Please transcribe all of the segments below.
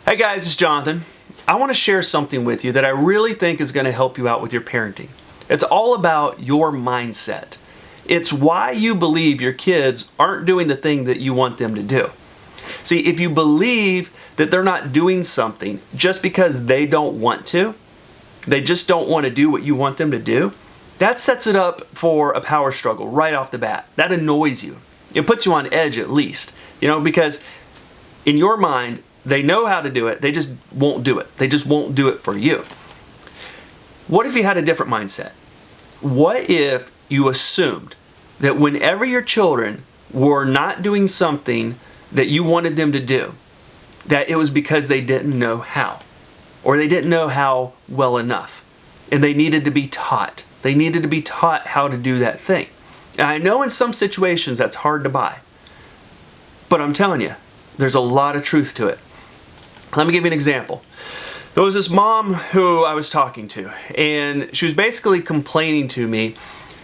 Hey guys, it's Jonathan. I want to share something with you that I really think is going to help you out with your parenting. It's all about your mindset. It's why you believe your kids aren't doing the thing that you want them to do. See, if you believe that they're not doing something just because they don't want to, they just don't want to do what you want them to do, that sets it up for a power struggle right off the bat. That annoys you. It puts you on edge at least, because in your mind, they know how to do it, they just won't do it. They just won't do it for you. What if you had a different mindset? What if you assumed that whenever your children were not doing something that you wanted them to do, that it was because they didn't know how, or they didn't know how well enough, and they needed to be taught. They needed to be taught how to do that thing. And I know in some situations that's hard to buy, but I'm telling you, there's a lot of truth to it. Let me give you an example. There was this mom who I was talking to, and she was basically complaining to me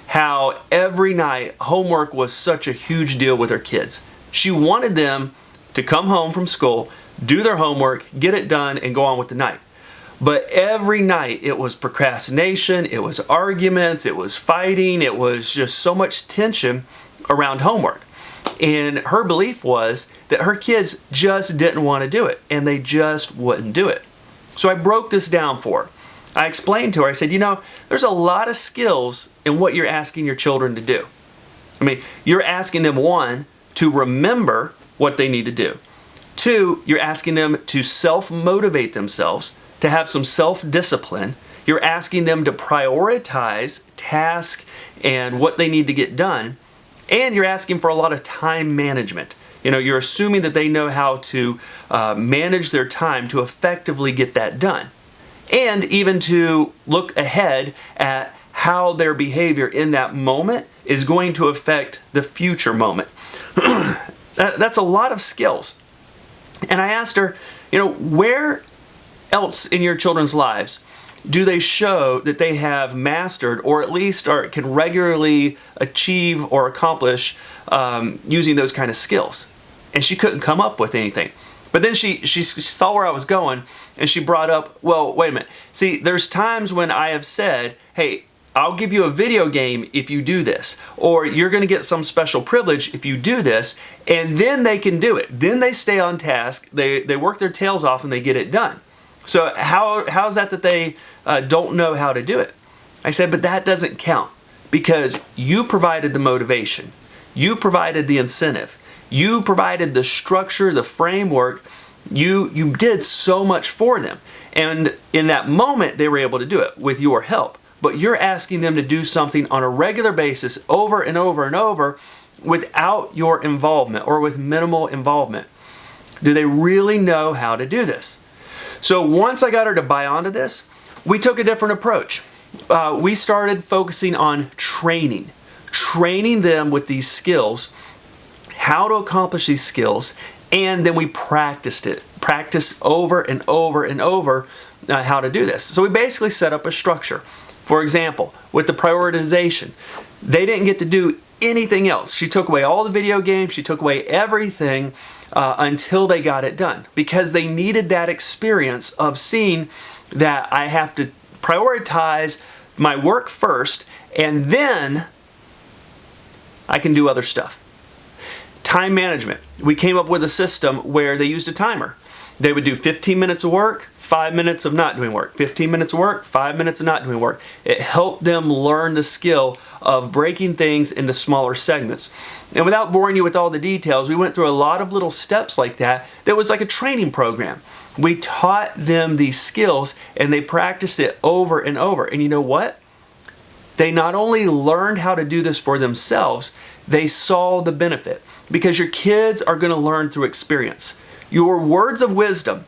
how every night homework was such a huge deal with her kids. She wanted them to come home from school, do their homework, get it done, and go on with the night. But every night it was procrastination, it was arguments, it was fighting, it was just so much tension around homework. And her belief was that her kids just didn't want to do it, and they just wouldn't do it. So I broke this down for her. I explained to her, I said, there's a lot of skills in what you're asking your children to do. You're asking them, one, to remember what they need to do. Two, you're asking them to self-motivate themselves, to have some self-discipline. You're asking them to prioritize tasks and what they need to get done. And you're asking for a lot of time management. You're assuming that they know how to manage their time to effectively get that done. And even to look ahead at how their behavior in that moment is going to affect the future moment. That's a lot of skills. And I asked her, where else in your children's lives do they show that they have mastered, or at least can regularly achieve or accomplish using those kind of skills? And she couldn't come up with anything. But then she saw where I was going, and she brought up, well, wait a minute. See, there's times when I have said, hey, I'll give you a video game if you do this, or you're going to get some special privilege if you do this, and then they can do it. Then they stay on task, they work their tails off, and they get it done. So how is that they don't know how to do it? I said, but that doesn't count, because you provided the motivation. You provided the incentive. You provided the structure, the framework. You did so much for them. And in that moment, they were able to do it with your help. But you're asking them to do something on a regular basis over and over and over without your involvement, or with minimal involvement. Do they really know how to do this? So once I got her to buy onto this, we took a different approach. We started focusing on training them with these skills, how to accomplish these skills, and then we practiced over and over and over how to do this. So we basically set up a structure. For example, with the prioritization, they didn't get to do anything else. She took away all the video games, she took away everything until they got it done, because they needed that experience of seeing that I have to prioritize my work first, and then I can do other stuff. Time management. We came up with a system where they used a timer. They would do 15 minutes of work, 5 minutes of not doing work, 15 minutes of work, 5 minutes of not doing work. It helped them learn the skill of breaking things into smaller segments. And without boring you with all the details, we went through a lot of little steps like that. That was like a training program. We taught them these skills, and they practiced it over and over. And you know what? They not only learned how to do this for themselves, they saw the benefit. Because your kids are going to learn through experience. Your words of wisdom,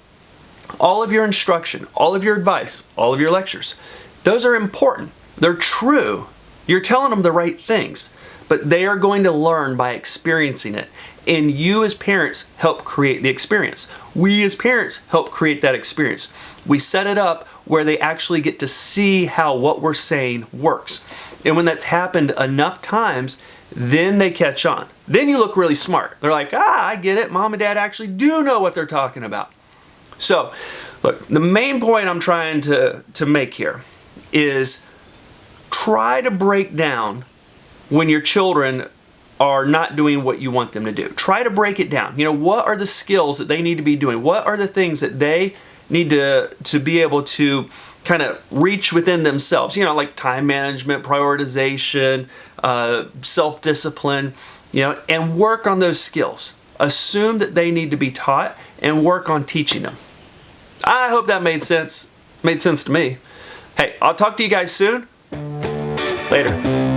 all of your instruction, all of your advice, all of your lectures, those are important. They're true. You're telling them the right things, but they are going to learn by experiencing it. And you as parents help create the experience. We as parents help create that experience. We set it up where they actually get to see how what we're saying works. And when that's happened enough times, then they catch on. Then you look really smart. They're like, I get it. Mom and dad actually do know what they're talking about. So, look, the main point I'm trying to make here is try to break down when your children are not doing what you want them to do. Try to break it down. You know, what are the skills that they need to be doing? What are the things that they need to be able to kind of reach within themselves? You know, like time management, prioritization, self-discipline, you know, and work on those skills. Assume that they need to be taught and work on teaching them. I hope that made sense. Made sense to me. Hey, I'll talk to you guys soon. Later.